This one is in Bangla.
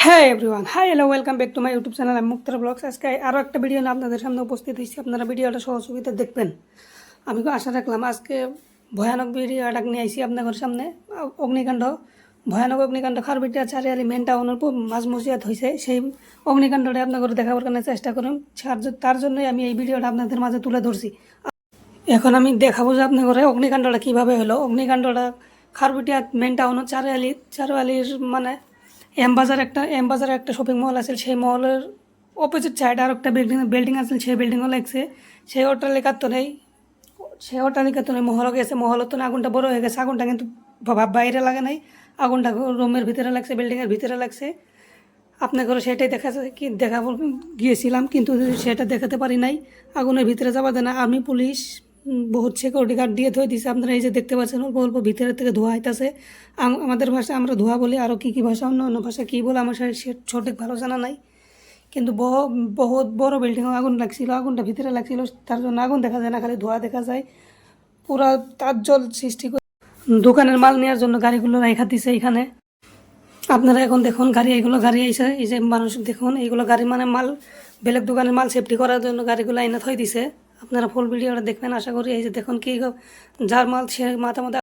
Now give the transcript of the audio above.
হ্যাঁ everyone, hi hello, welcome back to my YouTube channel. আমি মুক্তার ব্লগস। আজকে আরও একটা ভিডিও নিয়ে আপনাদের সামনে উপস্থিত হয়েছি। আপনারা ভিডিওটা সহযোগিতা দেখবেন আমি আশা রাখলাম। আজকে ভয়ানক ভিডিওটা নিয়ে আইসি আপনাদের সামনে। অগ্নিকাণ্ড, ভয়ানক অগ্নিকাণ্ড খারবিটিয়া চারিয়ালি মেন টাউনের মাঝমসজিদ হয়েছে। সেই অগ্নিকাণ্ডটা আপনাদের দেখাবার কারণে চেষ্টা করুন। তার জন্যই আমি এই ভিডিওটা আপনাদের মাঝে তুলে ধরছি। এখন আমি দেখাবো যে আপনাদের অগ্নিকাণ্ডটা কীভাবে হলো। অগ্নিকাণ্ডটা খারবিটিয়া মেন টাউনের চারোয়ালির মানে এমবাজার একটা শপিং মল আছে। সেই মলের অপোজিট সাইডে আর একটা বিল্ডিং আছে। সেই বিল্ডিংও লাগছে। সেই অট্টালিকার তো নেই, সেই অট্টালিকার তো নেই, মহলও গেছে। মহলের তো আগুনটা বড় হয়ে গেছে। আগুনটা কিন্তু বাইরে লাগে নাই, আগুনটা রুমের ভিতরে লাগছে, বিল্ডিংয়ের ভিতরে লাগছে। আপনাকে সেটাই দেখাবো গিয়েছিলাম, কিন্তু সেটা দেখাতে পারি নাই। আগুনের ভিতরে যাওয়া দেয় না, আর্মি পুলিশ বহুত সিকিউরিটি গার্ড দিয়ে ধুয়ে দিছে। আপনারা এই যে দেখতে পাচ্ছেন, অল্প অল্প ভিতরের থেকে ধোঁয়া আইতেছে। আমাদের ভাষায় আমরা ধোঁয়া বলি, আরও কী কী ভাষা, অন্য অন্য ভাষা কী বলে আমার সঠিক ভালো জানা নাই। কিন্তু বহুত বড় বিল্ডিংও আগুন লাগছিল, আগুনটা ভিতরে লাগছিল। তার জন্য আগুন দেখা যায় না, খালি ধোঁয়া দেখা যায়। পুরা তার জল সৃষ্টি করে দোকানের মাল নেওয়ার জন্য গাড়িগুলো রেখা দিছে এখানে। আপনারা এখন দেখুন গাড়ি আইসে, এই যে মানুষ দেখুন, এইগুলো গাড়ি মানে মাল, বেলেগ দোকানের মাল সেফটি করার জন্য গাড়িগুলো এনে থই দিছে। আপনারা ফুল ভিডিওটা দেখবেন আশা করি। এই যে দেখুন কি যার মাল সে মাথা